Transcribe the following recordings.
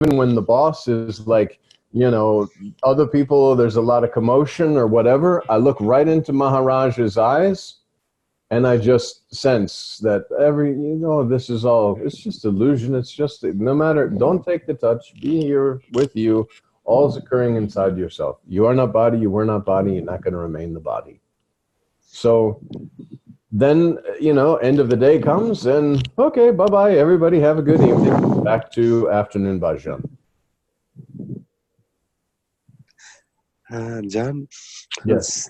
even when the boss is like, other people, there's a lot of commotion or whatever, I look right into Maharaj's eyes and I just sense that this is all, it's just illusion. It's just, no matter, don't take the touch, be here with you. All's occurring inside yourself. You are not body, you were not body, you're not going to remain the body. So then, end of the day comes and, okay, bye-bye, everybody have a good evening. Back to afternoon bhajan. John, Yes.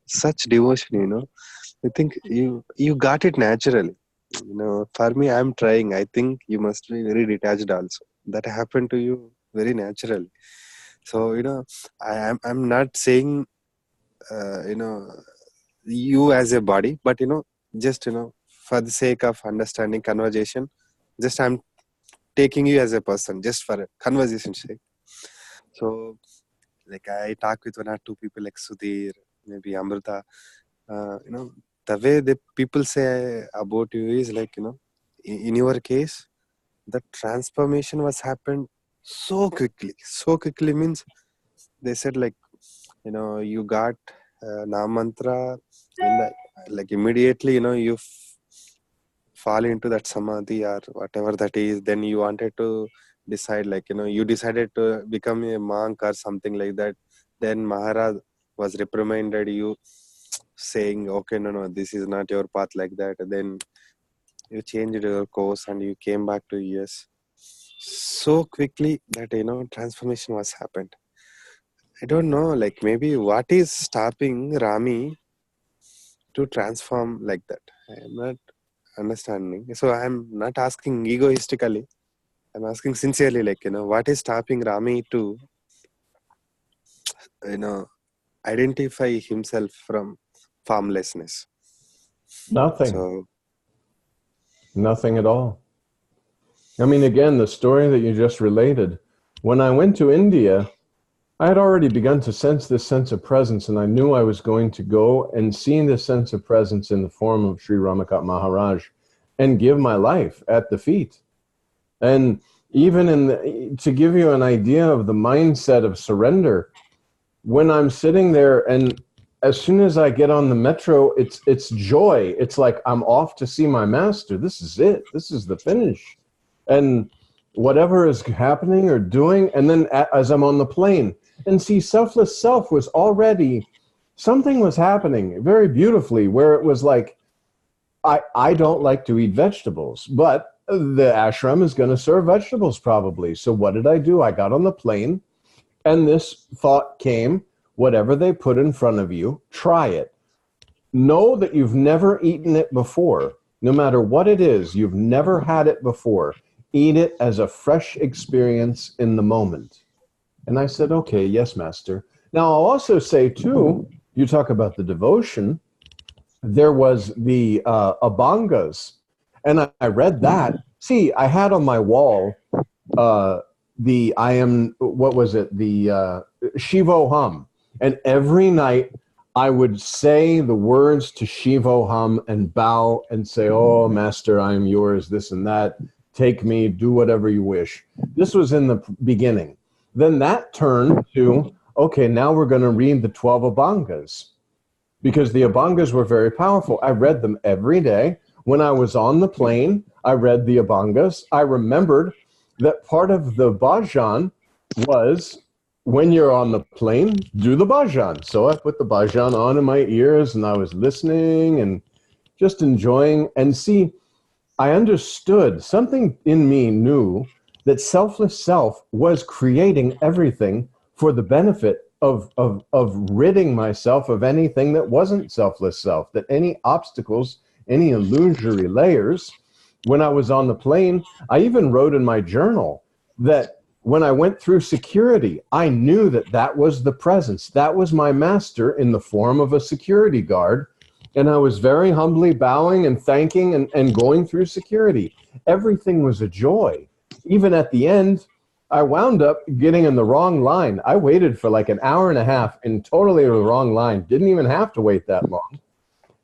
such devotion, I think you got it naturally. For me, I'm trying. I think you must be very detached also. That happened to you very naturally. So, I'm not saying, you as a body, but, just, for the sake of understanding conversation, just I'm taking you as a person, just for a conversation's sake. So, like I talk with one or two people like Sudhir, maybe Amrita, the way the people say about you is like, in your case, the transformation was happened so quickly. So quickly means they said like, you got Nam Mantra in the, like immediately, you fall into that samadhi or whatever that is. Then you wanted to decide like, you decided to become a monk or something like that. Then Maharaj was reprimanded you, saying, okay, no, this is not your path like that. And then you changed your course and you came back to US so quickly that, transformation was happened. I don't know, like maybe what is stopping Rami to transform like that? I'm not understanding. So I'm not asking egoistically. I'm asking sincerely, like, what is stopping Rami to, identify himself from formlessness? Nothing. So, Nothing at all. I mean, again, the story that you just related, when I went to India, I had already begun to sense this sense of presence, and I knew I was going to go and see this sense of presence in the form of Sri Ramakat Maharaj and give my life at the feet. And even to give you an idea of the mindset of surrender, when I'm sitting there and as soon as I get on the metro, it's joy. It's like I'm off to see my master. This is it. This is the finish. And whatever is happening or doing, and then as I'm on the plane, and see, selfless self was already, something was happening very beautifully where it was like, I don't like to eat vegetables, but the ashram is going to serve vegetables probably. So what did I do? I got on the plane and this thought came, whatever they put in front of you, try it. Know that you've never eaten it before. No matter what it is, you've never had it before. Eat it as a fresh experience in the moment. And I said, okay, yes, master. Now, I'll also say, too, you talk about the devotion. There was the Abhangas, and I read that. See, I had on my wall the Shivoham. And every night I would say the words to Shivoham and bow and say, oh, master, I am yours, this and that. Take me, do whatever you wish. This was in the beginning. Then that turned to, okay, now we're going to read the 12 Abhangas. Because the Abhangas were very powerful. I read them every day. When I was on the plane, I read the Abhangas. I remembered that part of the bhajan was, when you're on the plane, do the bhajan. So I put the bhajan on in my ears and I was listening and just enjoying. And see, I understood, something in me knew that selfless self was creating everything for the benefit of ridding myself of anything that wasn't selfless self, that any obstacles, any illusory layers. When I was on the plane, I even wrote in my journal that when I went through security, I knew that that was the presence. That was my master in the form of a security guard. And I was very humbly bowing and thanking and going through security. Everything was a joy. Even at the end, I wound up getting in the wrong line. I waited for like an hour and a half in totally the wrong line. Didn't even have to wait that long.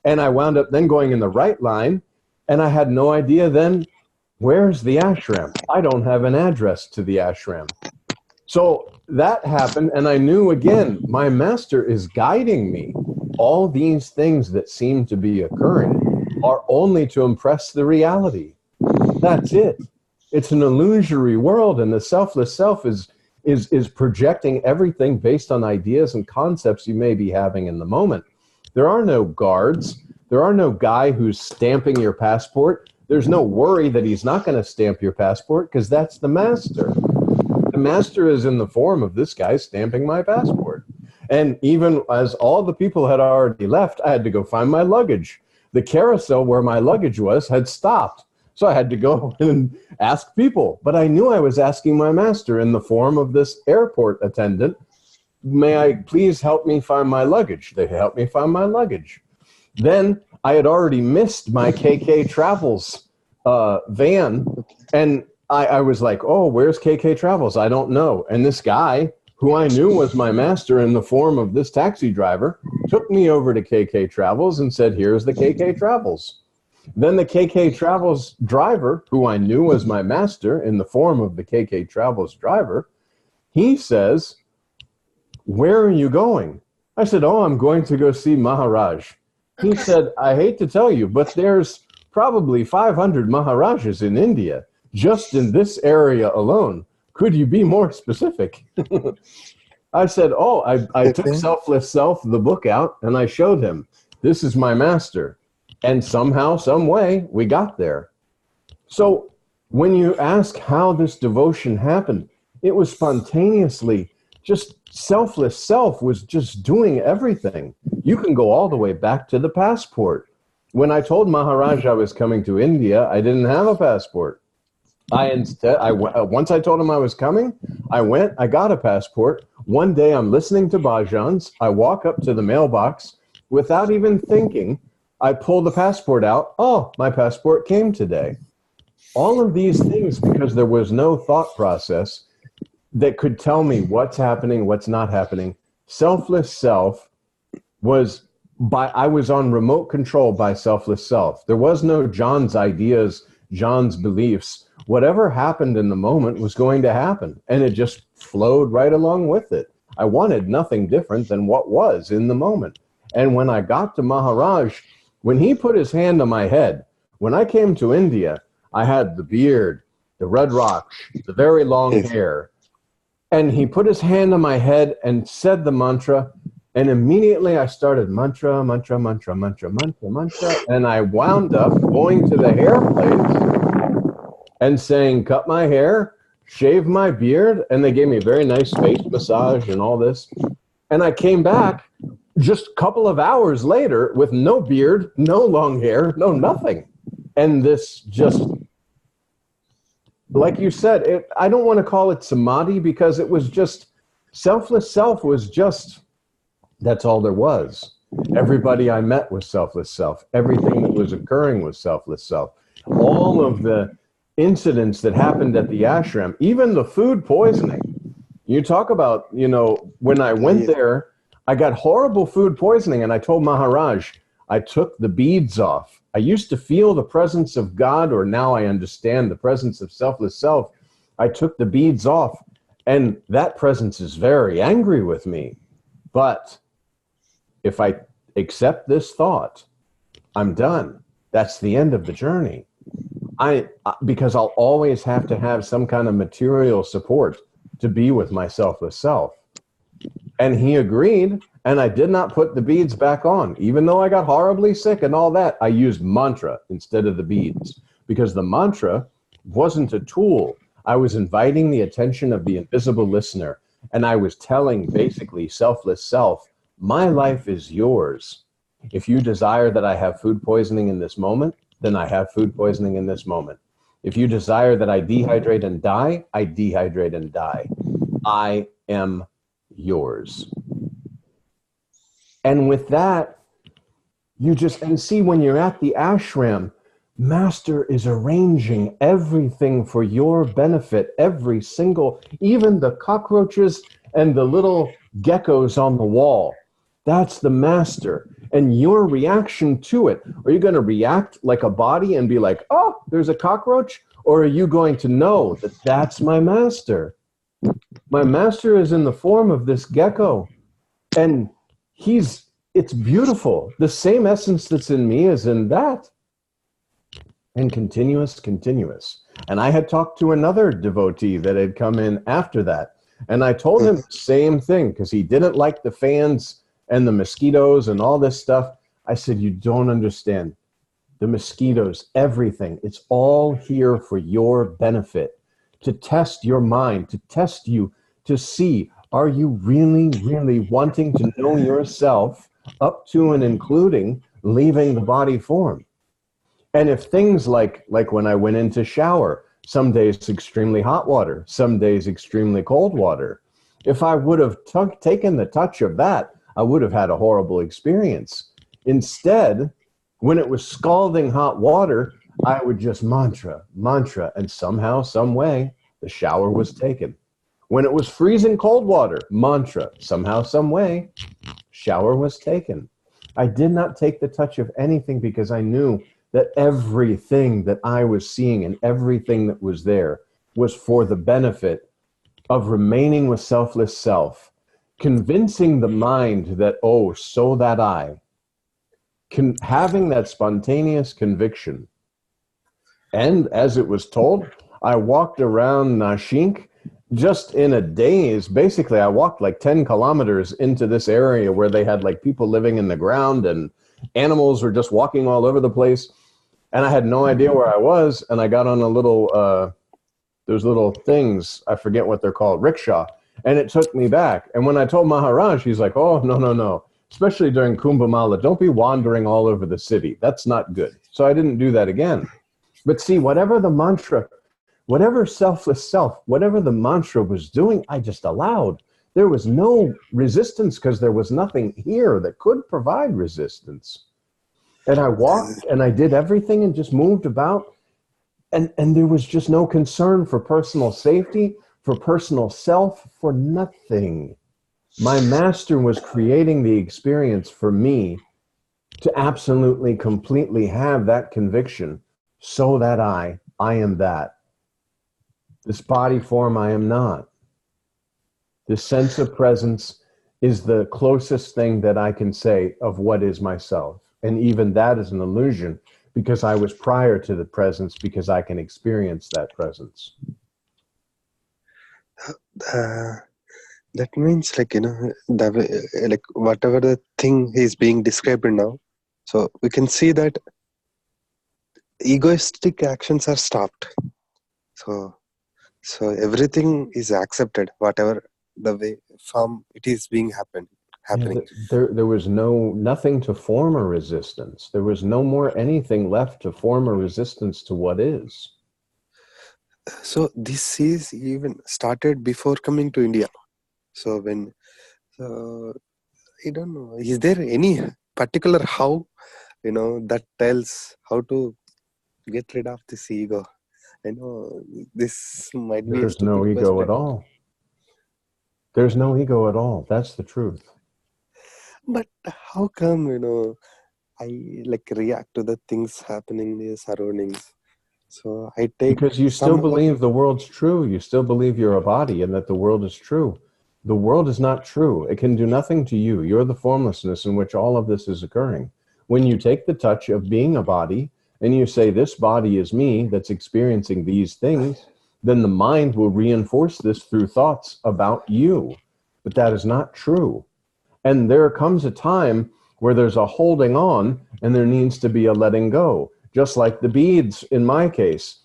And I wound up then going in the right line. And I had no idea then Where's the ashram? I don't have an address to the ashram. So that happened, and I knew again, my master is guiding me. All these things that seem to be occurring are only to impress the reality. That's it. It's an illusory world, and the selfless self is projecting everything based on ideas and concepts you may be having in the moment. There are no guards. There are no guy who's stamping your passport. There's no worry that he's not going to stamp your passport, because that's the master. The master is in the form of this guy stamping my passport. And even as all the people had already left, I had to go find my luggage. The carousel where my luggage was had stopped. So I had to go and ask people. But I knew I was asking my master in the form of this airport attendant, may I please help me find my luggage? They helped me find my luggage. Then I had already missed my KK Travels van. And I was like, oh, where's KK Travels? I don't know. And this guy, who I knew was my master in the form of this taxi driver, took me over to KK Travels and said, here's the KK Travels. Then the KK Travels driver, who I knew was my master in the form of the KK Travels driver, he says, where are you going? I said, oh, I'm going to go see Maharaj. He said, I hate to tell you, but there's probably 500 Maharajas in India, just in this area alone. Could you be more specific? I said, oh, I took Selfless Self, the book out, and I showed him, this is my master. And somehow, some way, we got there. So when you ask how this devotion happened, it was spontaneously, just Selfless Self was just doing everything. You can go all the way back to the passport. When I told Maharaj I was coming to India, I didn't have a passport. Once I told him I was coming, I went, I got a passport. One day I'm listening to bhajans. I walk up to the mailbox without even thinking. I pull the passport out. Oh, my passport came today. All of these things because there was no thought process that could tell me what's happening, what's not happening. Selfless Self I was on remote control by Selfless Self. There was no John's ideas, John's beliefs. Whatever happened in the moment was going to happen, and it just flowed right along with it. I wanted nothing different than what was in the moment. And when I got to Maharaj, when he put his hand on my head, when I came to India, I had the beard, the red rocks, the very long hair. And he put his hand on my head and said the mantra. And immediately I started mantra, mantra, mantra, mantra, mantra, mantra. And I wound up going to the hair place and saying, cut my hair, shave my beard. And they gave me a very nice face massage and all this. And I came back just a couple of hours later with no beard, no long hair, no nothing. And this just, like you said, I don't want to call it samadhi because it was just, Selfless Self was just, that's all there was. Everybody I met was Selfless Self. Everything that was occurring was Selfless Self. All of the incidents that happened at the ashram, even the food poisoning. You talk about, when I went there, I got horrible food poisoning, and I told Maharaj, I took the beads off. I used to feel the presence of God, or now I understand the presence of Selfless Self. I took the beads off, and that presence is very angry with me. But if I accept this thought, I'm done. That's the end of the journey. Because I'll always have to have some kind of material support to be with my Selfless Self. And he agreed, and I did not put the beads back on. Even though I got horribly sick and all that, I used mantra instead of the beads, because the mantra wasn't a tool. I was inviting the attention of the invisible listener, and I was telling basically Selfless Self, my life is yours. If you desire that I have food poisoning in this moment, then I have food poisoning in this moment. If you desire that I dehydrate and die, I dehydrate and die. I am yours. And with that, and see, when you're at the ashram, Master is arranging everything for your benefit, every single, even the cockroaches and the little geckos on the wall. That's the Master. And your reaction to it, are you going to react like a body and be like, oh, there's a cockroach? Or are you going to know that that's my master? My master is in the form of this gecko, and it's beautiful. The same essence that's in me is in that. And continuous. And I had talked to another devotee that had come in after that. And I told him the same thing, because he didn't like the fans and the mosquitoes and all this stuff. I said, you don't understand. The mosquitoes, everything, it's all here for your benefit, to test your mind, to test you, to see, are you really wanting to know yourself up to and including leaving the body form? And if things like when I went into shower, some days extremely hot water, some days extremely cold water, if I would have taken the touch of that, I would have had a horrible experience. Instead, when it was scalding hot water, I would just mantra, and somehow, some way, the shower was taken. When it was freezing cold water, mantra, somehow, some way, shower was taken. I did not take the touch of anything because I knew that everything that I was seeing and everything that was there was for the benefit of remaining with selfless self, convincing the mind that, oh, so that I, having that spontaneous conviction. And as it was told, I walked around Nashik just in a daze. Basically, I walked like 10 kilometers into this area where they had like people living in the ground and animals were just walking all over the place. And I had no idea where I was. And I got on a little, those little things, I forget what they're called, rickshaw. And it took me back. And when I told Maharaj, he's like, oh, no. Especially during Kumbh Mela, don't be wandering all over the city. That's not good. So I didn't do that again. But see, whatever the mantra, whatever selfless self, whatever the mantra was doing, I just allowed. There was no resistance because there was nothing here that could provide resistance. And I walked and I did everything and just moved about. And there was just no concern for personal safety, for personal self, for nothing. My master was creating the experience for me to absolutely, completely have that conviction so that I am that. This body form, I am not. This sense of presence is the closest thing that I can say of what is myself. And even that is an illusion because I was prior to the presence, because I can experience that presence. That means like, like whatever the thing is being described now, so we can see that egoistic actions are stopped. So everything is accepted, whatever the way form it is being happening. Yeah, there was nothing to form a resistance. There was no more anything left to form a resistance to what is. So this is even started before coming to India. So when, I don't know, is there any particular how, that tells how to get rid of this ego? I know this might be. There's no ego at all. There's no ego at all. That's the truth. But how come, I like react to the things happening in the surroundings? So I take. Because you still believe the world's true. You still believe you're a body and that the world is true. The world is not true. It can do nothing to you. You're the formlessness in which all of this is occurring. When you take the touch of being a body and you say, this body is me that's experiencing these things, then the mind will reinforce this through thoughts about you. But that is not true. And there comes a time where there's a holding on and there needs to be a letting go. Just like the beads in my case.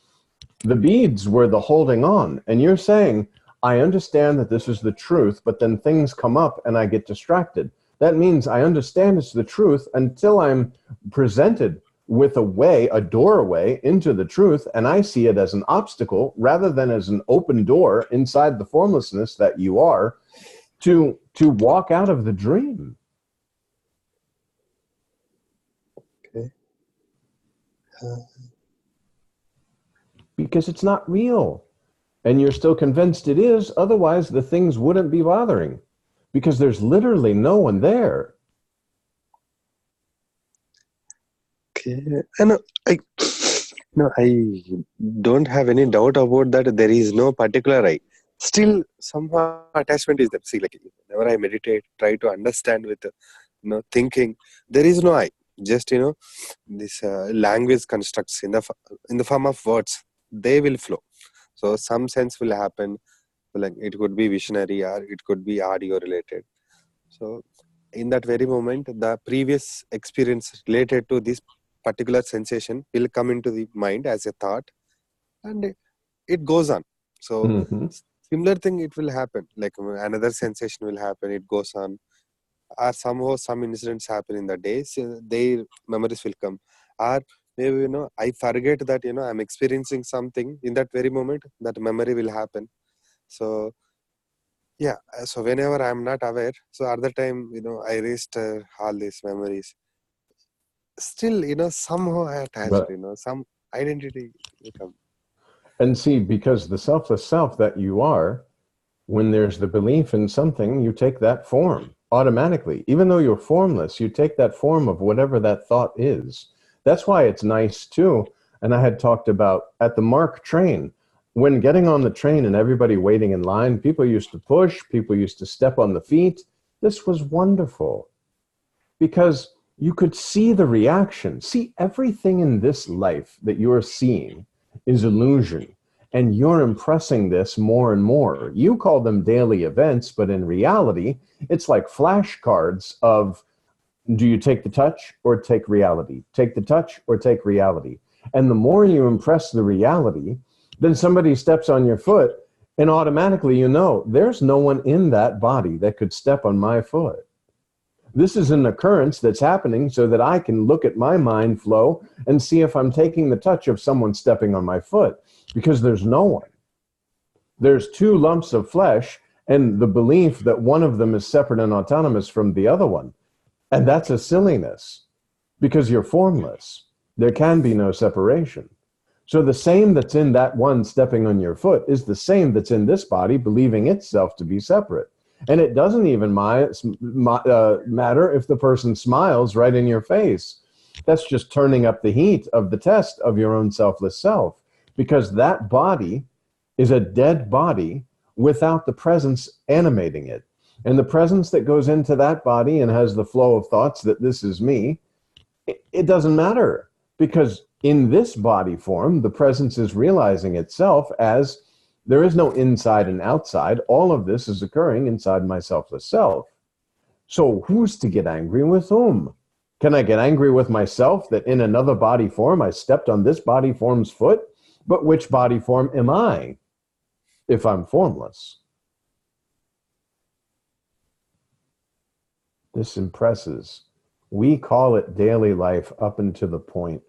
The beads were the holding on. And you're saying, I understand that this is the truth, but then things come up and I get distracted. That means I understand it's the truth until I'm presented with a doorway into the truth, and I see it as an obstacle rather than as an open door inside the formlessness that you are to walk out of the dream. Okay. Because it's not real. And you're still convinced it is, otherwise the things wouldn't be bothering. Because there's literally no one there. Okay. And No, I don't have any doubt about that. There is no particular I. Still, somehow attachment is there. See, like whenever I meditate, try to understand with thinking, there is no I. Just this language constructs in the form of words. They will flow. So some sense will happen. Like it could be visionary or it could be audio related. So in that very moment, the previous experience related to this particular sensation will come into the mind as a thought, and it goes on. So Hmm. similar thing it will happen. Like another sensation will happen. It goes on, or somehow some incidents happen in the day. So their memories will come, or maybe I forget that I'm experiencing something in that very moment. That memory will happen. So yeah, so whenever I'm not aware, so at the time, I erased all these memories. Still, somehow I attached, But some identity will come. and see, because the selfless self that you are, when there's the belief in something, you take that form automatically. Even though you're formless, you take that form of whatever that thought is. That's why it's nice too. And I had talked about at the MARC train, when getting on the train and everybody waiting in line, people used to push, people used to step on the feet. This was wonderful because you could see the reaction. See, everything in this life that you're seeing is illusion. And you're impressing this more and more. You call them daily events, but in reality, it's like flashcards of, do you take the touch or take reality? Take the touch or take reality? And the more you impress the reality, then somebody steps on your foot, and automatically there's no one in that body that could step on my foot. This is an occurrence that's happening so that I can look at my mind flow and see if I'm taking the touch of someone stepping on my foot, because there's no one. There's two lumps of flesh and the belief that one of them is separate and autonomous from the other one. And that's a silliness because you're formless. There can be no separation. So the same that's in that one stepping on your foot is the same that's in this body believing itself to be separate. And it doesn't even matter if the person smiles right in your face. That's just turning up the heat of the test of your own selfless self, because that body is a dead body without the presence animating it. And the presence that goes into that body and has the flow of thoughts that this is me, it doesn't matter, because in this body form, the presence is realizing itself as there is no inside and outside. All of this is occurring inside my selfless self. So who's to get angry with whom? Can I get angry with myself that in another body form I stepped on this body form's foot? But which body form am I if I'm formless? This impresses. We call it daily life up until the point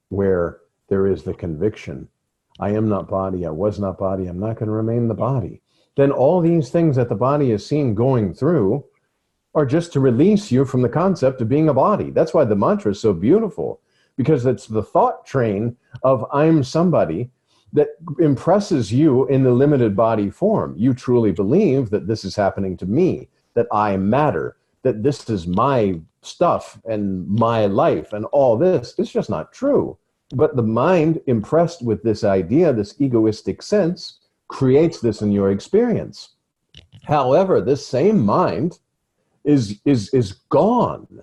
where there is the conviction, I am not body, I was not body, I'm not going to remain the body. Then all these things that the body is seen going through are just to release you from the concept of being a body. That's why the mantra is so beautiful, because it's the thought train of I'm somebody that impresses you in the limited body form. You truly believe that this is happening to me, that I matter, that this is my stuff and my life and all this. It's just not true. But the mind, impressed with this idea, this egoistic sense, creates this in your experience. However, this same mind is gone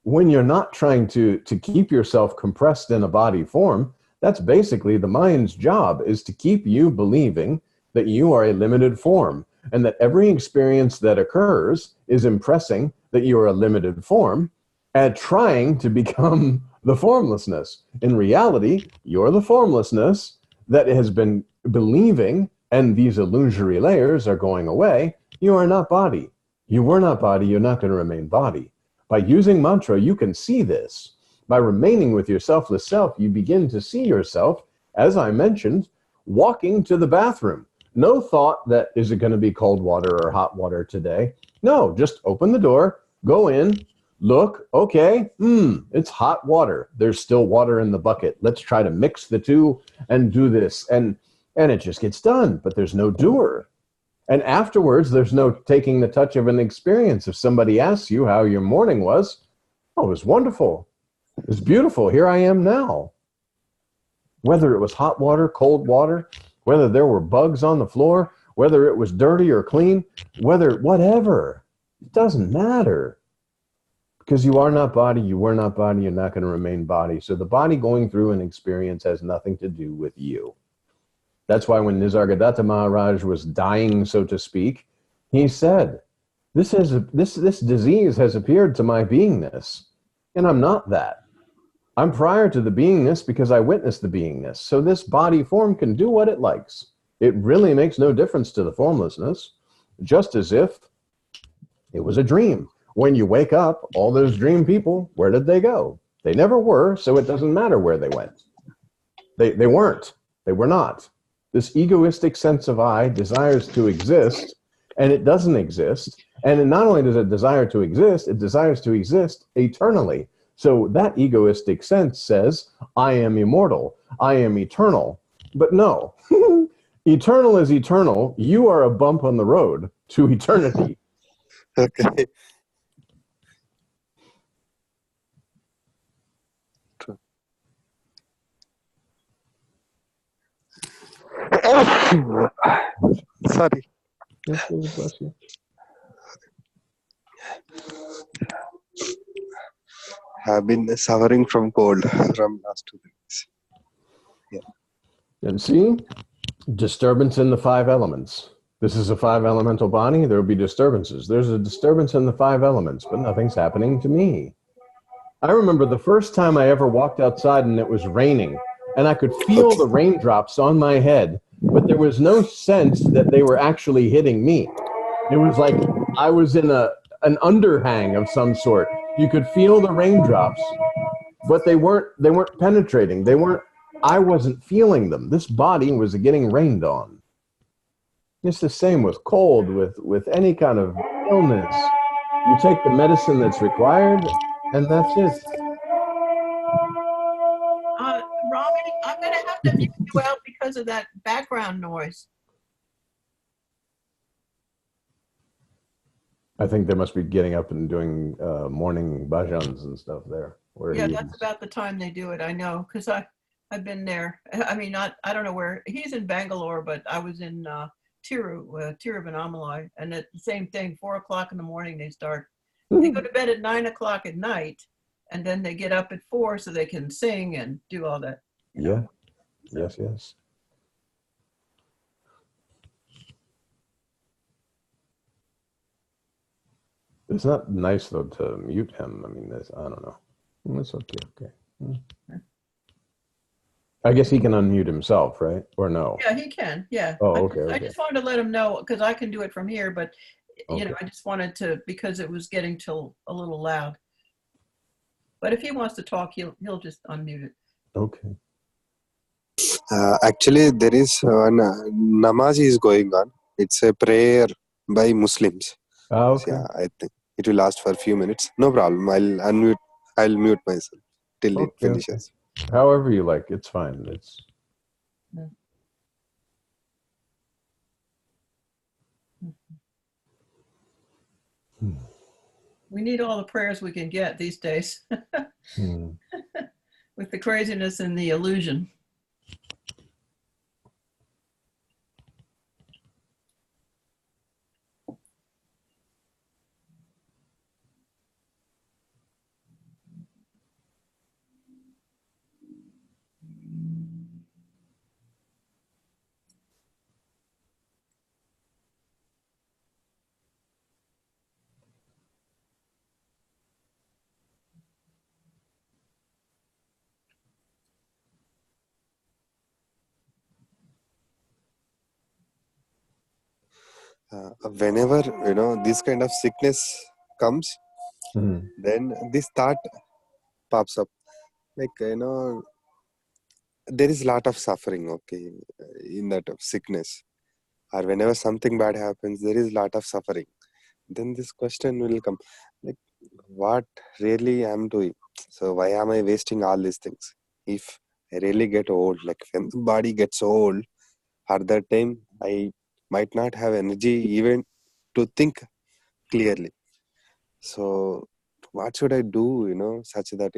when you're not trying to keep yourself compressed in a body form. That's basically the mind's job, is to keep you believing that you are a limited form, and that every experience that occurs is impressing that you are a limited form and trying to become the formlessness. In reality, you're the formlessness that has been believing, and these illusory layers are going away. You are not body. You were not body. You're not going to remain body. By using mantra, you can see this. By remaining with your selfless self, you begin to see yourself, as I mentioned, walking to the bathroom. No thought that, is it going to be cold water or hot water today? No, just open the door, go in, look, okay, it's hot water. There's still water in the bucket. Let's try to mix the two and do this. And it just gets done, but there's no doer. And afterwards, there's no taking the touch of an experience. If somebody asks you how your morning was, oh, it was wonderful. It was beautiful. Here I am now. whether it was hot water, cold water, whether there were bugs on the floor, whether it was dirty or clean, whatever. It doesn't matter. Because you are not body, you were not body, you're not going to remain body. So the body going through an experience has nothing to do with you. That's why when Nisargadatta Maharaj was dying, so to speak, he said, this disease has appeared to my beingness, and I'm not that. I'm prior to the beingness because I witnessed the beingness. So this body form can do what it likes. It really makes no difference to the formlessness, just as if it was a dream. When you wake up, all those dream people, where did they go? They never were, so it doesn't matter where they went. They weren't. They were not. This egoistic sense of I desires to exist, and it doesn't exist. And not only does it desire to exist, it desires to exist eternally. So that egoistic sense says, I am immortal, I am eternal. But no, eternal is eternal. You are a bump on the road to eternity. Okay. Sorry. Yes, bless you. Have been suffering from cold from last 2 days. Yeah. And see, disturbance in the 5 elements. This is a 5 elemental body. There will be disturbances. There's a disturbance in the 5 elements, but nothing's happening to me. I remember the first time I ever walked outside and it was raining, and I could feel the raindrops on my head, but there was no sense that they were actually hitting me. It was like I was in an underhang of some sort. You could feel the raindrops, but they weren't penetrating. I wasn't feeling them. This body was getting rained on. It's the same with cold, with any kind of illness. You take the medicine that's required, and that's it. Rami, I'm going to have to mute you out because of that background noise. I think they must be getting up and doing morning bhajans and stuff there. Yeah, that's about the time they do it. I know, because I've been there. I mean, I don't know where. He's in Bangalore, but I was in Tiruvannamalai, and it's the same thing. 4 o'clock in the morning they start. They go to bed at 9 o'clock at night, and then they get up at 4 so they can sing and do all that. Yeah. Yes, yes. It's not nice though to mute him. I mean, I don't know. It's okay. I guess he can unmute himself, right? Or no? Yeah, he can. Yeah. Oh, okay. I just wanted to let him know because I can do it from here, but Okay. you know, I just wanted to because it was getting till a little loud. But if he wants to talk, he'll just unmute it. Okay. Actually, there is namaz is going on. It's a prayer by Muslims. Okay. So, yeah, I think it will last for a few minutes. No problem. I'll mute myself till it finishes. Okay. However you like, it's fine. It's. Yeah. We need all the prayers we can get these days with the craziness and the illusion. Whenever this kind of sickness comes, then this thought pops up, like there is a lot of suffering, okay, in that sickness, or whenever something bad happens, there is a lot of suffering. Then this question will come, like, what really I'm doing? So why am I wasting all these things? If I really get old, like when the body gets old, at that time I might not have energy even to think clearly. So what should I do, such that,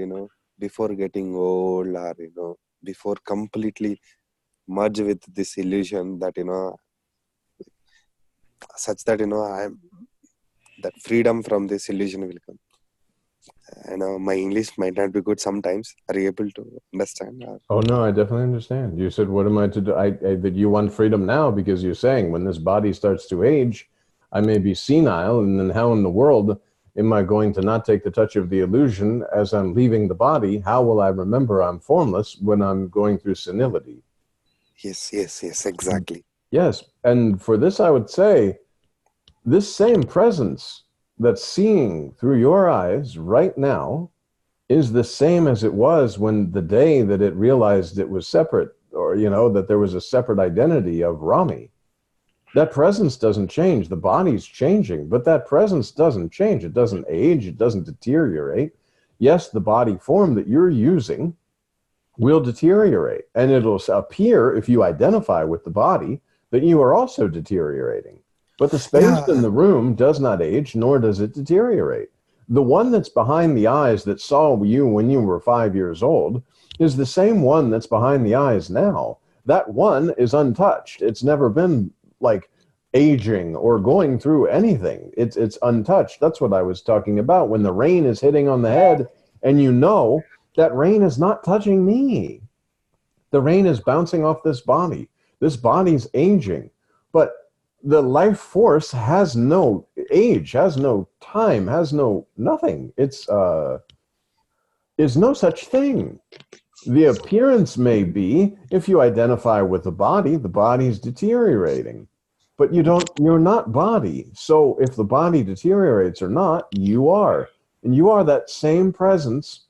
before getting old or, before completely merge with this illusion, that such that I'm that freedom from this illusion will come. I know my English might not be good sometimes. Are you able to understand? Oh no, I definitely understand. You said, "What am I to do?" That you want freedom now because you're saying when this body starts to age, I may be senile, and then how in the world am I going to not take the touch of the illusion as I'm leaving the body? How will I remember I'm formless when I'm going through senility? Yes, exactly. Yes, and for this, I would say, this same presence that's seeing through your eyes right now is the same as it was when the day that it realized it was separate, or that there was a separate identity of Rami. That presence doesn't change. The body's changing, but that presence doesn't change. It doesn't age. It doesn't deteriorate. Yes, the body form that you're using will deteriorate, and it'll appear, if you identify with the body, that you are also deteriorating. But the space in the room does not age, nor does it deteriorate. The one that's behind the eyes that saw you when you were 5 years old is the same one that's behind the eyes now. That one is untouched. It's never been like aging or going through anything. It's untouched. That's what I was talking about. When the rain is hitting on the head and that rain is not touching me. The rain is bouncing off this body. This body's aging. But the life force has no age, has no time, has no nothing. It's is no such thing. The appearance may be, if you identify with the body's deteriorating. But you're not body. So if the body deteriorates or not, you are. And you are that same presence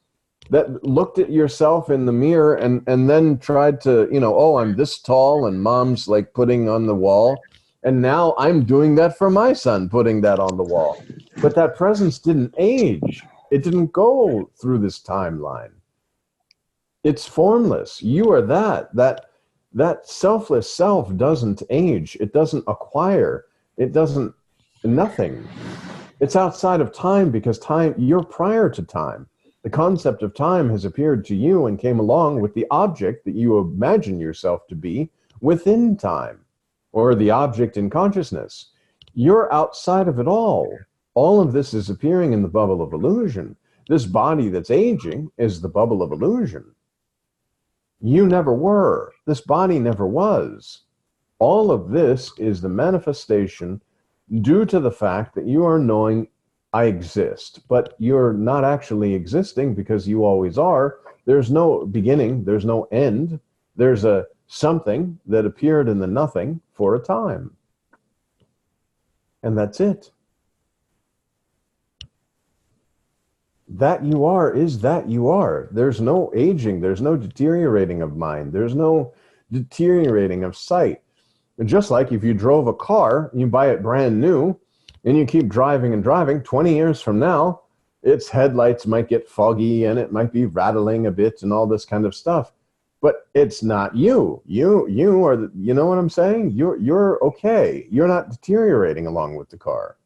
that looked at yourself in the mirror and then tried to, oh, I'm this tall, and mom's like putting on the wall. And now I'm doing that for my son, putting that on the wall. But that presence didn't age. It didn't go through this timeline. It's formless. You are that selfless self doesn't age. It doesn't acquire. It doesn't, nothing. It's outside of time because you're prior to time. The concept of time has appeared to you and came along with the object that you imagine yourself to be within time, or the object in consciousness. You're outside of it all. All of this is appearing in the bubble of illusion. This body that's aging is the bubble of illusion. You never were. This body never was. All of this is the manifestation due to the fact that you are knowing I exist, but you're not actually existing because you always are. There's no beginning. There's no end. There's a something that appeared in the nothing for a time. And that's it. That you are is that you are. There's no aging. There's no deteriorating of mind. There's no deteriorating of sight. Just like if you drove a car, you buy it brand new, and you keep driving and driving, 20 years from now, its headlights might get foggy and it might be rattling a bit and all this kind of stuff. But it's not you. You are, you know what I'm saying? You're okay. You're not deteriorating along with the car.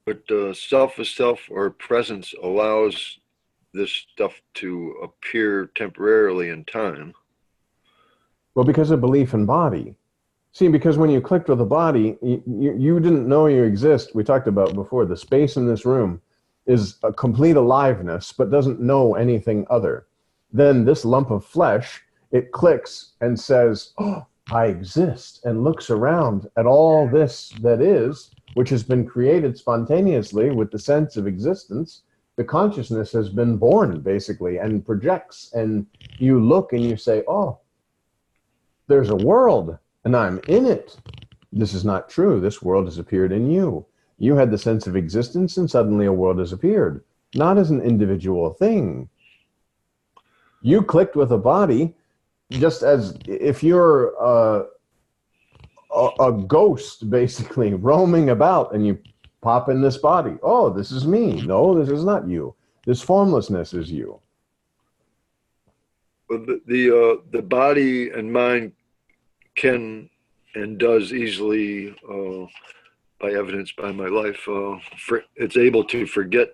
But self is self, or presence, allows this stuff to appear temporarily in time. Well, because of belief in body. See, because when you clicked with the body, you didn't know you exist. We talked about before, the space in this room is a complete aliveness, but doesn't know anything other. Then this lump of flesh, it clicks and says, oh, I exist, and looks around at all this that is, which has been created spontaneously with the sense of existence. The consciousness has been born, basically, and projects, and you look and you say, oh, there's a world, and I'm in it. This is not true. This world has appeared in you. You had the sense of existence, and suddenly a world has appeared, not as an individual thing. You clicked with a body, just as if you're a ghost, basically, roaming about, and you pop in this body. Oh, this is me. No, this is not you. This formlessness is you. But the body and mind can and does easily, by evidence by my life, it's able to forget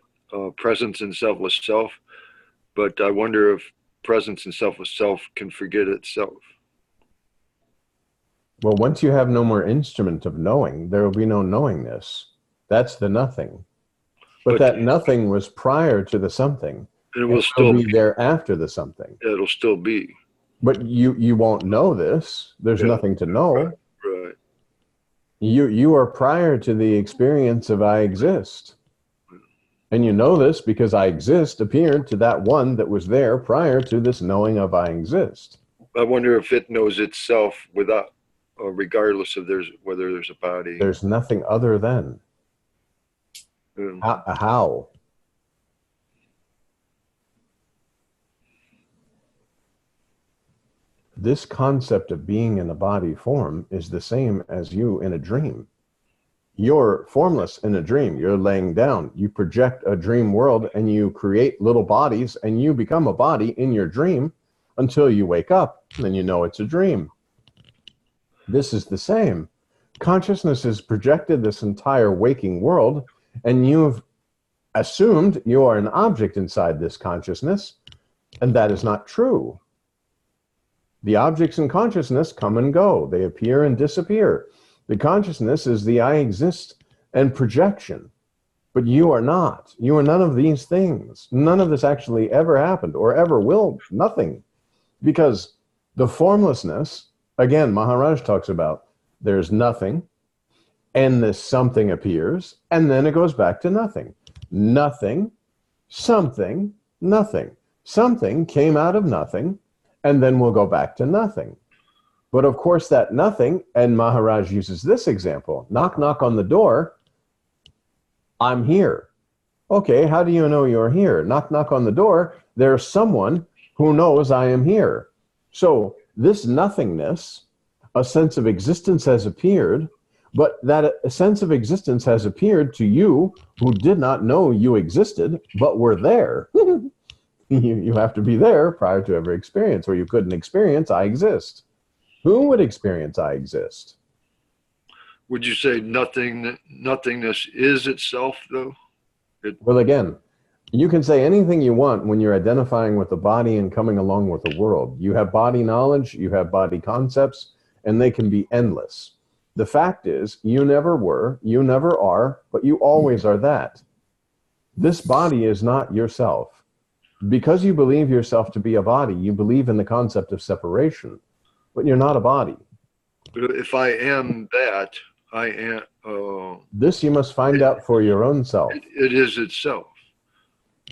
presence and selfless self but I wonder if presence and self of self can forget itself. Well, once you have no more instrument of knowing, there will be no knowingness. That's the nothing. But that nothing was prior to the something. And it will still be there after the something. It'll still be. But you won't know this. There's nothing to know. Right. You are prior to the experience of I exist. And you know this because I exist appeared to that one that was there prior to this knowing of I exist. I wonder if it knows itself without, or regardless of whether there's a body. There's nothing other than. How? This concept of being in a body form is the same as you in a dream. You're formless in a dream. You're laying down. You project a dream world and you create little bodies and you become a body in your dream until you wake up. And then you know it's a dream. This is the same. Consciousness has projected this entire waking world and you've assumed you are an object inside this consciousness, and that is not true. The objects in consciousness come and go. They appear and disappear. The consciousness is the I exist and projection, but you are not. You are none of these things. None of this actually ever happened or ever will, nothing. Because the formlessness, again, Maharaj talks about, there's nothing, and this something appears, and then it goes back to nothing. Nothing, something, nothing. Something came out of nothing, and then we'll go back to nothing. But of course that nothing, and Maharaj uses this example, knock, knock on the door, I'm here. Okay, how do you know you're here? Knock, knock on the door, there's someone who knows I am here. So this nothingness, a sense of existence has appeared, but that a sense of existence has appeared to you who did not know you existed, but were there. You have to be there prior to every experience, or you couldn't experience I exist. Who would experience I exist? Would you say nothingness is itself, though? Well, again, you can say anything you want when you're identifying with the body and coming along with the world. You have body knowledge, you have body concepts, and they can be endless. The fact is, you never were, you never are, but you always are that. This body is not yourself. Because you believe yourself to be a body, you believe in the concept of separation, but you're not a body. If I am that, I am... this you must find out for your own self. It is itself.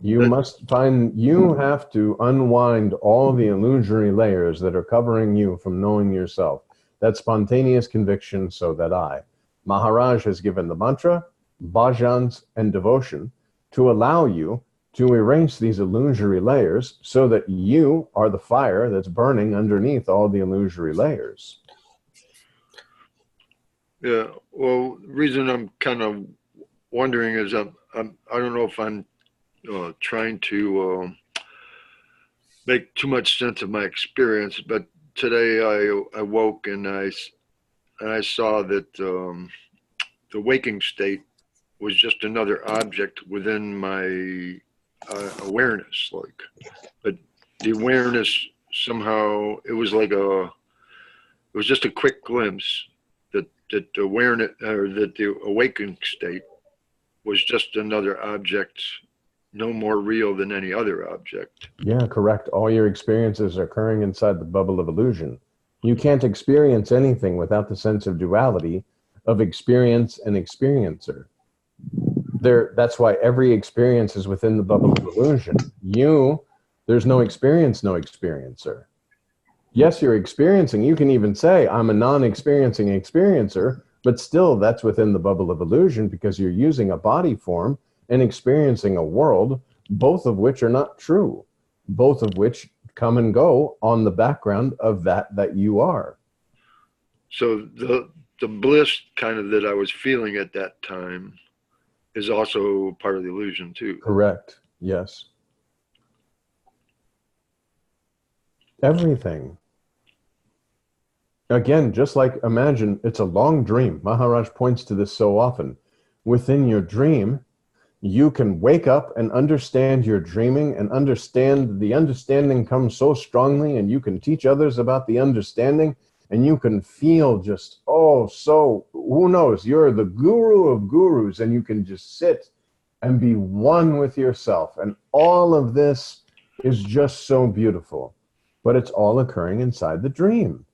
You have to unwind all the illusory layers that are covering you from knowing yourself. That spontaneous conviction, so that I. Maharaj has given the mantra, bhajans, and devotion to allow you to erase these illusory layers so that you are the fire that's burning underneath all the illusory layers. Yeah, well, the reason I'm kind of wondering is I don't know if I'm trying to make too much sense of my experience, but today I woke and I saw that the waking state was just another object within my awareness, but the awareness somehow, it was just a quick glimpse that the awareness, or that the awakened state was just another object, no more real than any other object. Yeah, correct. All your experiences are occurring inside the bubble of illusion. You can't experience anything without the sense of duality of experience and experiencer. That's why every experience is within the bubble of illusion. There's no experience, no experiencer. Yes, you're experiencing. You can even say, I'm a non-experiencing experiencer, but still that's within the bubble of illusion because you're using a body form and experiencing a world, both of which are not true, both of which come and go on the background of that you are. So the bliss kind of that I was feeling at that time is also part of the illusion too. Correct. Yes. Everything. Again, just like imagine it's a long dream. Maharaj points to this so often. Within your dream, you can wake up and understand your dreaming and understand the understanding comes so strongly, and you can teach others about the understanding, and you can feel just, oh, so who knows, you're the guru of gurus, and you can just sit and be one with yourself. And all of this is just so beautiful, but it's all occurring inside the dream.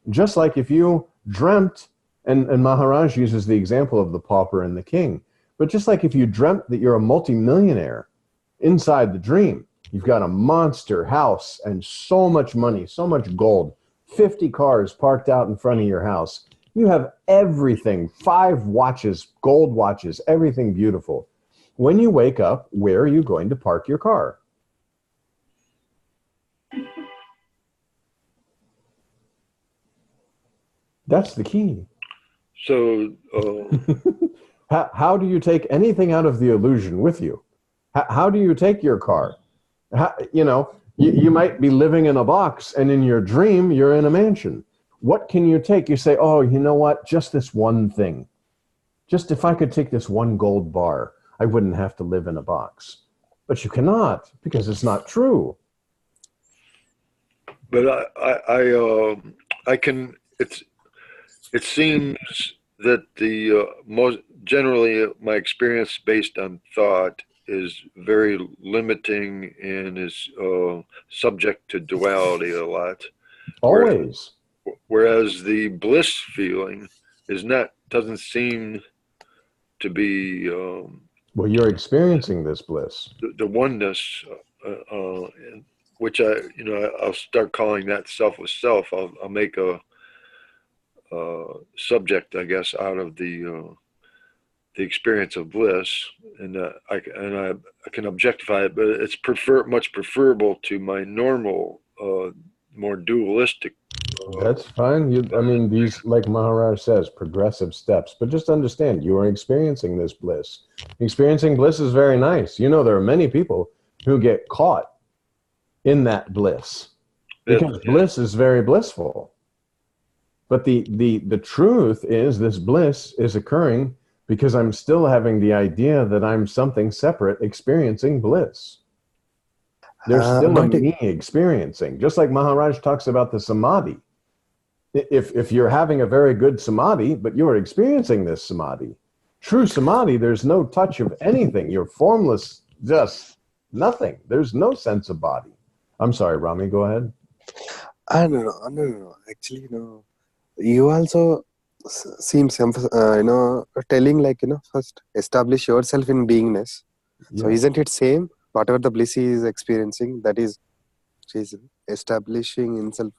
Just like if you dreamt, and Maharaj uses the example of the pauper and the king, but just like if you dreamt that you're a multimillionaire inside the dream, you've got a monster house and so much money, so much gold, 50 cars parked out in front of your house. You have everything, 5 watches, gold watches, everything beautiful. When you wake up, where are you going to park your car? That's the key. So, How do you take anything out of the illusion with you? How do you take your car? You might be living in a box, and in your dream, you're in a mansion. What can you take? You say, oh, you know what? Just this one thing. Just if I could take this one gold bar, I wouldn't have to live in a box. But you cannot, because it's not true. but I can. It seems that the most generally my experience based on thought is very limiting and is subject to duality a lot. Always. Whereas the bliss feeling is not, doesn't seem to be Well, you're experiencing this bliss. the oneness, which I'll start calling that self with self. I'll make a subject, I guess, out of the experience of bliss, and I can objectify it, but it's much preferable to my normal, more dualistic. That's fine. These, like Maharaj says, progressive steps. But just understand, you are experiencing this bliss. Experiencing bliss is very nice. There are many people who get caught in that bliss because bliss is very blissful. But the truth is, this bliss is occurring because I'm still having the idea that I'm something separate experiencing bliss. There's still a me experiencing, just like Maharaj talks about the samadhi. If you're having a very good samadhi, but you're experiencing this samadhi, true samadhi, there's no touch of anything. You're formless, just nothing. There's no sense of body. I'm sorry, Rami, go ahead. No. Actually, no. You also seems, telling first establish yourself in beingness. Yeah. So isn't it same? Whatever the bliss he is experiencing, that is, she's establishing himself.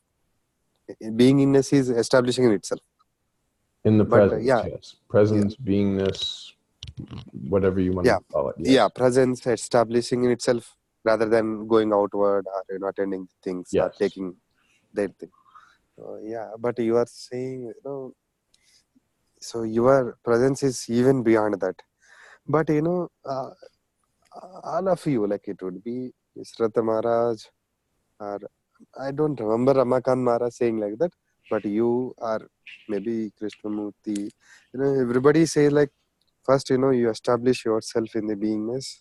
Beingness is establishing in itself. In the presence, yeah. yes. Presence, beingness, whatever you want to call it. Yes. Yeah, presence establishing in itself rather than going outward or attending things or taking that thing. But you are saying, so your presence is even beyond that. But all of you, like it would be Vishrata Maharaj, or I don't remember Ramakant Maharaj saying like that, but you are maybe Krishnamurti, everybody say like, first, you establish yourself in the beingness,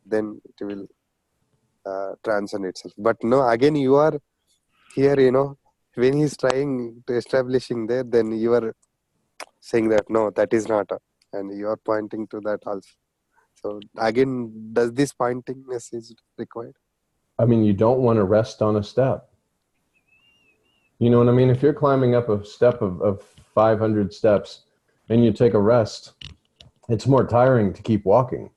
then it will transcend itself. But no, again, you are here, when he's trying to establishing there, then you are saying that, no, that is not, and you are pointing to that also. So again, does this pointingness is required? You don't want to rest on a step. You know what I mean? If you're climbing up a step of 500 steps and you take a rest, it's more tiring to keep walking.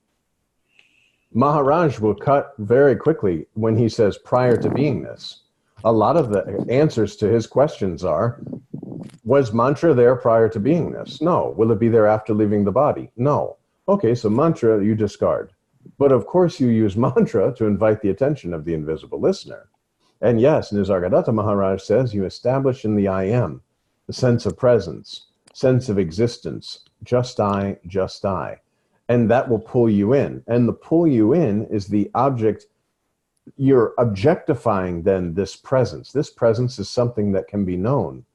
Maharaj will cut very quickly when he says prior to beingness. A lot of the answers to his questions are, was mantra there prior to beingness? No. Will it be there after leaving the body? No. Okay, so mantra you discard. But of course you use mantra to invite the attention of the invisible listener. And yes, Nisargadatta Maharaj says you establish in the I am, the sense of presence, sense of existence, just I, just I. And that will pull you in. And the pull you in is the object. You're objectifying then this presence. This presence is something that can be known.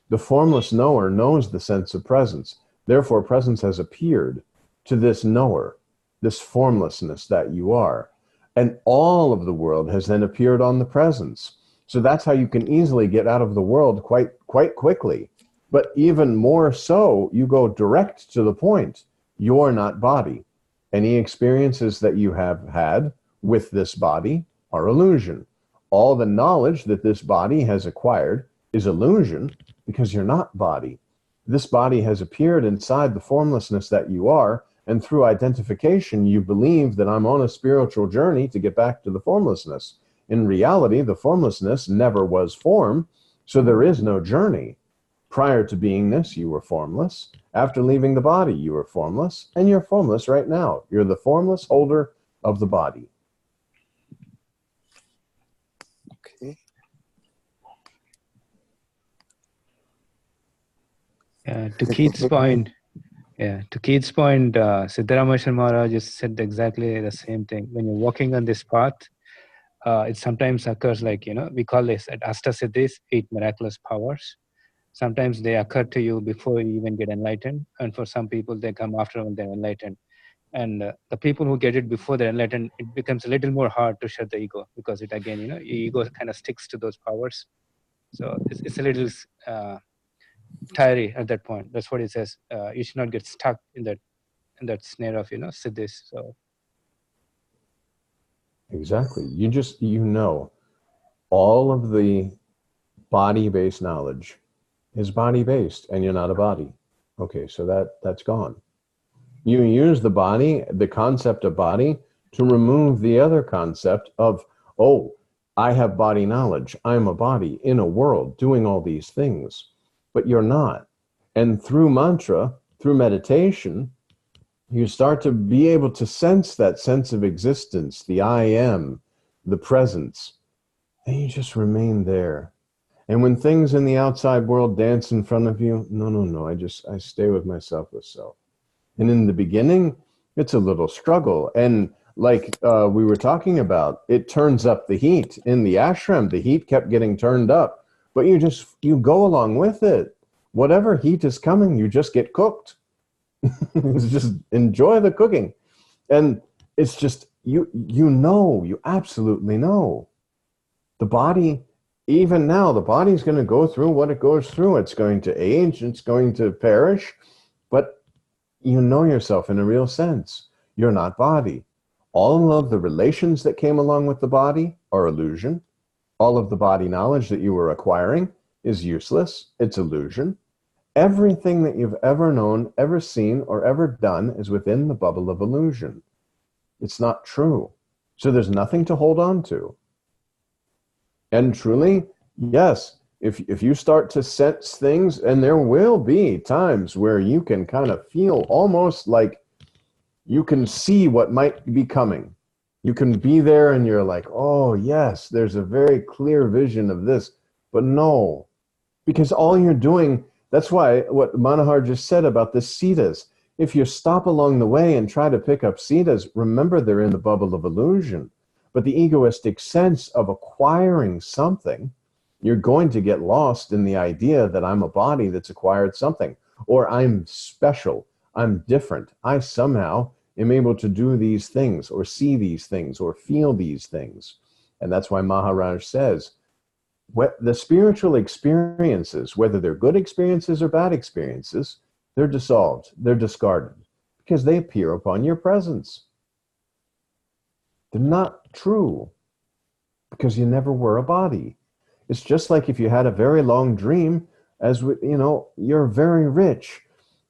The formless knower knows the sense of presence. Therefore, presence has appeared to this knower. this formlessness that you are. And all of the world has then appeared on the presence. So that's how you can easily get out of the world quite quickly. But even more so, you go direct to the point. You're not body. Any experiences that you have had with this body are illusion. All the knowledge that this body has acquired is illusion because you're not body. This body has appeared inside the formlessness that you are, and through identification, you believe that I'm on a spiritual journey to get back to the formlessness. In reality, the formlessness never was form, so there is no journey. Prior to beingness, you were formless. After leaving the body, you were formless, and you're formless right now. You're the formless holder of the body. Okay. To Keith's point, Siddharameswar Maharaj just said exactly the same thing. When you're walking on this path, it sometimes occurs like, we call this at Astasiddhis, 8 miraculous powers. Sometimes they occur to you before you even get enlightened. And for some people, they come after when they're enlightened. And the people who get it before they're enlightened, it becomes a little more hard to shut the ego because it again, your ego kind of sticks to those powers. So it's a little tiring at that point. That's what it says. You should not get stuck in that snare of, siddhis. So Exactly. All of the body-based knowledge is body-based, and you're not a body. Okay, so that's gone. You use the body, the concept of body, to remove the other concept of, oh, I have body knowledge. I'm a body in a world doing all these things, but you're not. And through mantra, through meditation, you start to be able to sense that sense of existence, the I am, the presence, and you just remain there. And when things in the outside world dance in front of you, no, I stay with my selfless self. And in the beginning, it's a little struggle. And like we were talking about, it turns up the heat. In the ashram, the heat kept getting turned up, but you go along with it. Whatever heat is coming, you just get cooked. Just enjoy the cooking. And it's just, you absolutely know. The body, even now, the body's going to go through what it goes through. It's going to age, it's going to perish, but you know yourself in a real sense. You're not body. All of the relations that came along with the body are illusion. All of the body knowledge that you were acquiring is useless. It's illusion. Everything that you've ever known, ever seen, or ever done is within the bubble of illusion. It's not true. So there's nothing to hold on to. And truly, yes, if you start to sense things, and there will be times where you can kind of feel almost like you can see what might be coming. You can be there and you're like, oh yes, there's a very clear vision of this. But no, because all you're doing, that's why what Manohar just said about the siddhas, if you stop along the way and try to pick up siddhas, remember they're in the bubble of illusion. But the egoistic sense of acquiring something, you're going to get lost in the idea that I'm a body that's acquired something, or I'm special, I'm different, I somehow am able to do these things, or see these things, or feel these things. And that's why Maharaj says, the spiritual experiences, whether they're good experiences or bad experiences, they're dissolved, they're discarded, because they appear upon your presence. They're not true, because you never were a body. It's just like if you had a very long dream, you're very rich,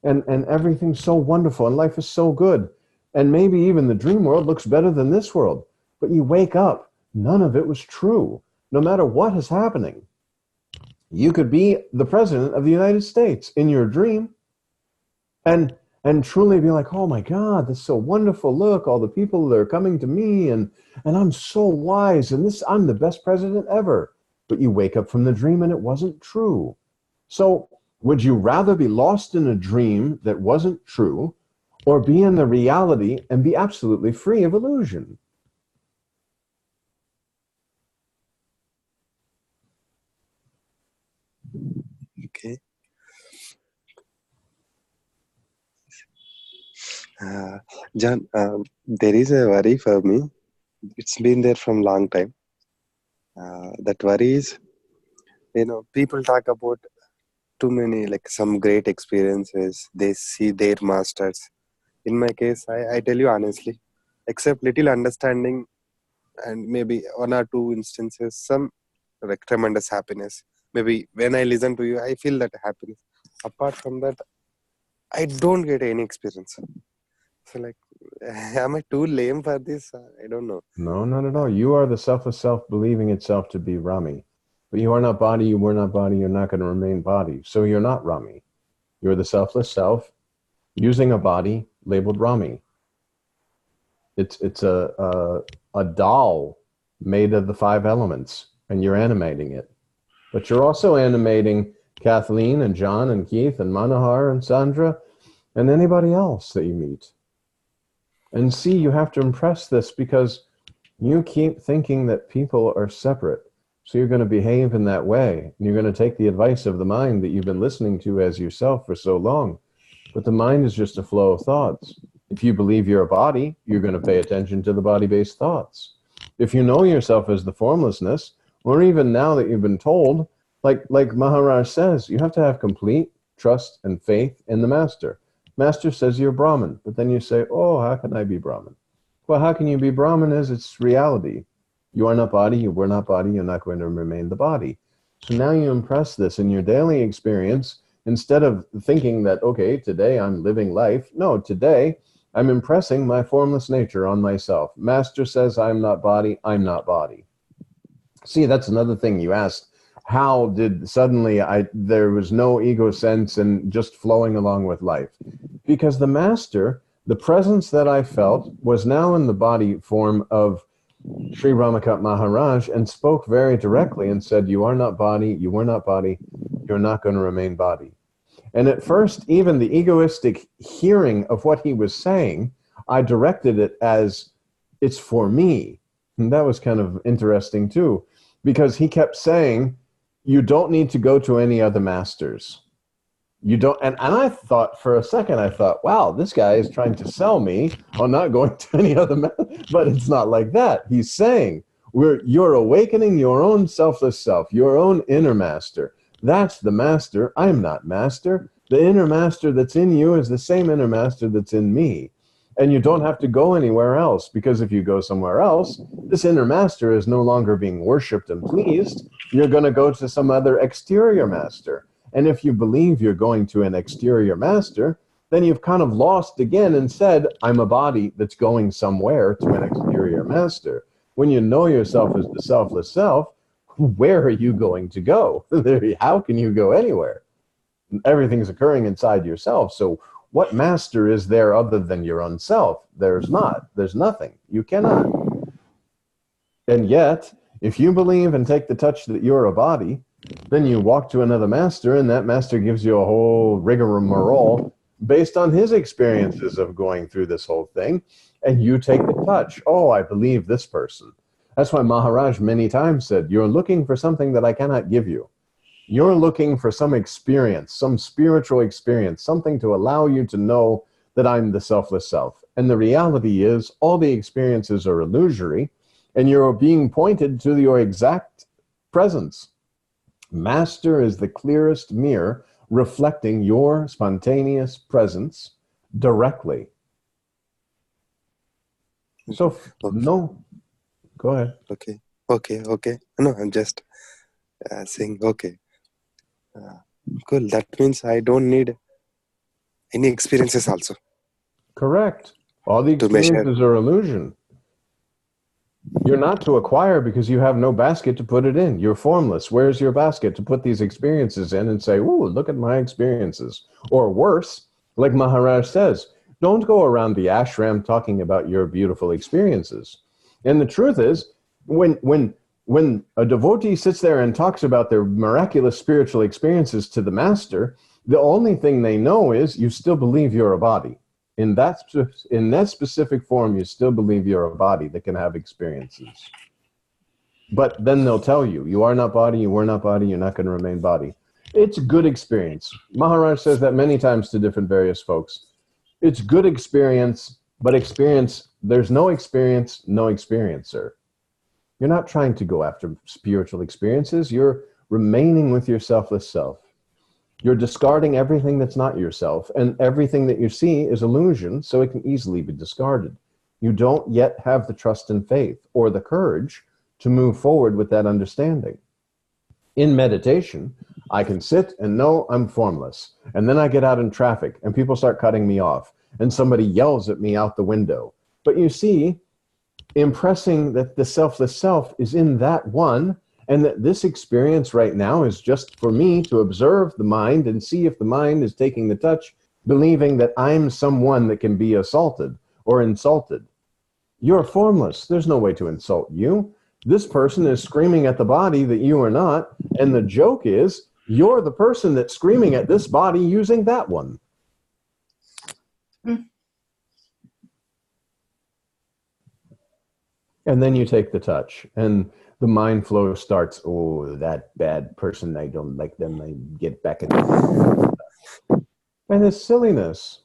and everything's so wonderful, and life is so good, and maybe even the dream world looks better than this world, but you wake up, none of it was true. No matter what is happening, you could be the president of the United States in your dream and truly be like, oh my God, this is so wonderful. Look, all the people that are coming to me and I'm so wise and I'm the best president ever. But you wake up from the dream and it wasn't true. So would you rather be lost in a dream that wasn't true or be in the reality and be absolutely free of illusion? Okay. John, there is a worry for me. It's been there from long time. That worry is, people talk about too many, like some great experiences. They see their masters. In my case, I tell you honestly, except little understanding and maybe one or two instances, some like tremendous happiness. Maybe when I listen to you, I feel that happiness. Apart from that, I don't get any experience. So like, am I too lame for this? I don't know. No, not at all. You are the selfless self believing itself to be Rami. But you are not body, you were not body, you're not going to remain body. So you're not Rami. You're the selfless self using a body labeled Rami. It's a doll made of the 5 elements, and you're animating it. But you're also animating Kathleen and John and Keith and Manohar and Sandra and anybody else that you meet. And see, you have to impress this because you keep thinking that people are separate. So you're going to behave in that way. And you're going to take the advice of the mind that you've been listening to as yourself for so long. But the mind is just a flow of thoughts. If you believe you're a body, you're going to pay attention to the body-based thoughts. If you know yourself as the formlessness, or even now that you've been told, like Maharaj says, you have to have complete trust and faith in the master. Master says you're Brahman, but then you say, oh, how can I be Brahman? Well, how can you be Brahman as it's reality? You are not body, you were not body, you're not going to remain the body. So now you impress this in your daily experience instead of thinking that, okay, today I'm living life. No, today I'm impressing my formless nature on myself. Master says I'm not body, I'm not body. See, that's another thing you asked. How did suddenly there was no ego sense and just flowing along with life? Because the master, the presence that I felt was now in the body form of Sri Ramakant Maharaj and spoke very directly and said, you are not body, you were not body, you're not going to remain body. And at first, even the egoistic hearing of what he was saying, I directed it as, it's for me. And that was kind of interesting too, because he kept saying, you don't need to go to any other masters. You don't, and I thought for a second, I thought, wow, this guy is trying to sell me on not going to any other but it's not like that. He's saying, you're awakening your own selfless self, your own inner master. That's the master. I'm not master. The inner master that's in you is the same inner master that's in me. And you don't have to go anywhere else, because if you go somewhere else, this inner master is no longer being worshipped and pleased. You're going to go to some other exterior master. And if you believe you're going to an exterior master, then you've kind of lost again and said, I'm a body that's going somewhere to an exterior master. When you know yourself as the selfless self, where are you going to go? How can you go anywhere? Everything's occurring inside yourself. So what master is there other than your own self? There's not. There's nothing. You cannot. And yet, if you believe and take the touch that you're a body, then you walk to another master, and that master gives you a whole rigmarole based on his experiences of going through this whole thing, and you take the touch. Oh, I believe this person. That's why Maharaj many times said, you're looking for something that I cannot give you. You're looking for some experience, some spiritual experience, something to allow you to know that I'm the selfless self. And the reality is all the experiences are illusory, and you're being pointed to your exact presence. Master is the clearest mirror reflecting your spontaneous presence directly. So, no, go ahead. Okay. No, I'm just saying, okay. Cool. That means I don't need any experiences also. Correct. All the experiences are illusion. You're not to acquire because you have no basket to put it in. You're formless. Where's your basket to put these experiences in and say, ooh, look at my experiences? Or worse, like Maharaj says, don't go around the ashram talking about your beautiful experiences. And the truth is, when a devotee sits there and talks about their miraculous spiritual experiences to the master, the only thing they know is you still believe you're a body. In that specific form, you still believe you're a body that can have experiences. But then they'll tell you, you are not body, you were not body, you're not going to remain body. It's good experience. Maharaj says that many times to different various folks. It's good experience, But experience, there's no experience, no experiencer. You're not trying to go after spiritual experiences. You're remaining with your selfless self. You're discarding everything that's not yourself, and everything that you see is illusion, so it can easily be discarded. You don't yet have the trust and faith or the courage to move forward with that understanding. In meditation, I can sit and know I'm formless, and then I get out in traffic and people start cutting me off, and somebody yells at me out the window. But you see, impressing that the selfless self is in that one, and that this experience right now is just for me to observe the mind and see if the mind is taking the touch, believing that I'm someone that can be assaulted or insulted. You're formless. There's no way to insult you. This person is screaming at the body that you are not, and the joke is you're the person that's screaming at this body using that one. And then you take the touch, and the mind flow starts. Oh, that bad person, I don't like them. I get back at them. And it's silliness.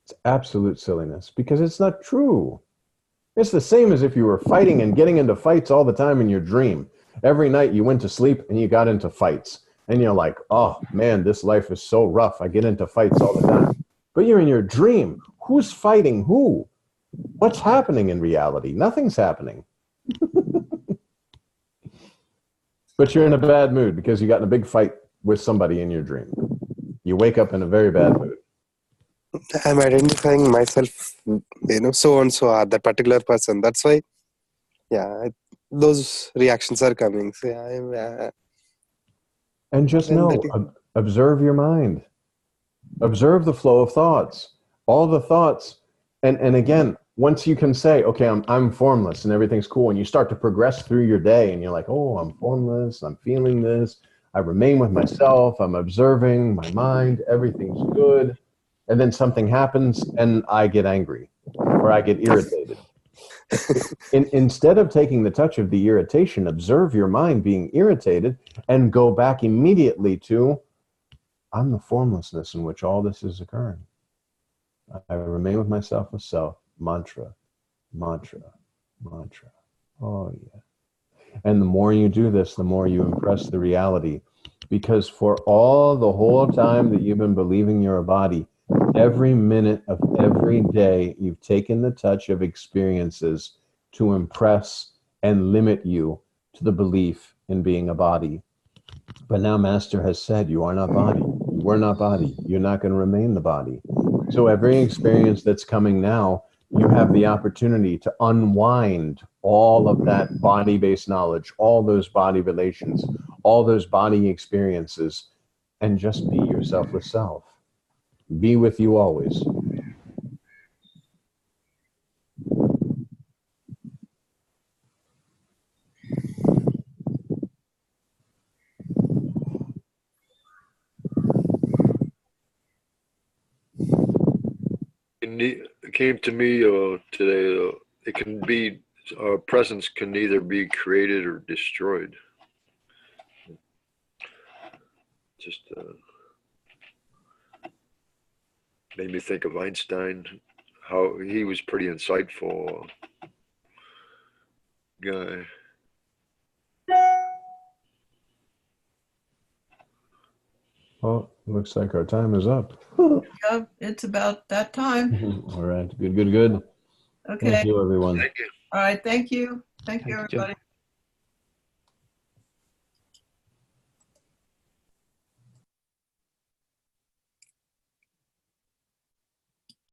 It's absolute silliness, because it's not true. It's the same as if you were fighting and getting into fights all the time in your dream. Every night you went to sleep and you got into fights. And you're like, oh man, this life is so rough. I get into fights all the time. But you're in your dream. Who's fighting who? What's happening in reality? Nothing's happening. But you're in a bad mood because you got in a big fight with somebody in your dream. You wake up in a very bad mood. I'm identifying myself, so and so are that particular person. That's why, those reactions are coming. So and just know, observe your mind. Observe the flow of thoughts. All the thoughts. And again, once you can say, okay, I'm formless and everything's cool, and you start to progress through your day and you're like, oh, I'm formless, I'm feeling this, I remain with myself, I'm observing my mind, everything's good. And then something happens and I get angry or I get irritated. Instead of taking the touch of the irritation, observe your mind being irritated and go back immediately to, I'm the formlessness in which all this is occurring. I remain with myself with self. Mantra, mantra, mantra. Oh, yeah. And the more you do this, the more you impress the reality. Because for the whole time that you've been believing you're a body, every minute of every day, you've taken the touch of experiences to impress and limit you to the belief in being a body. But now Master has said, you are not body. You were not body. You're not going to remain the body. So every experience that's coming now, you have the opportunity to unwind all of that body-based knowledge, all those body relations, all those body experiences, and just be your selfless self. Be with you always. It came to me today. It can be presence can either be created or destroyed. Just made me think of Einstein, how he was pretty insightful guy. Well, looks like our time is up. Yeah, it's about that time. All right. Good. Okay. Thank you, everyone. Thank you. All right. Thank you. Thank you, Thank you. everybody.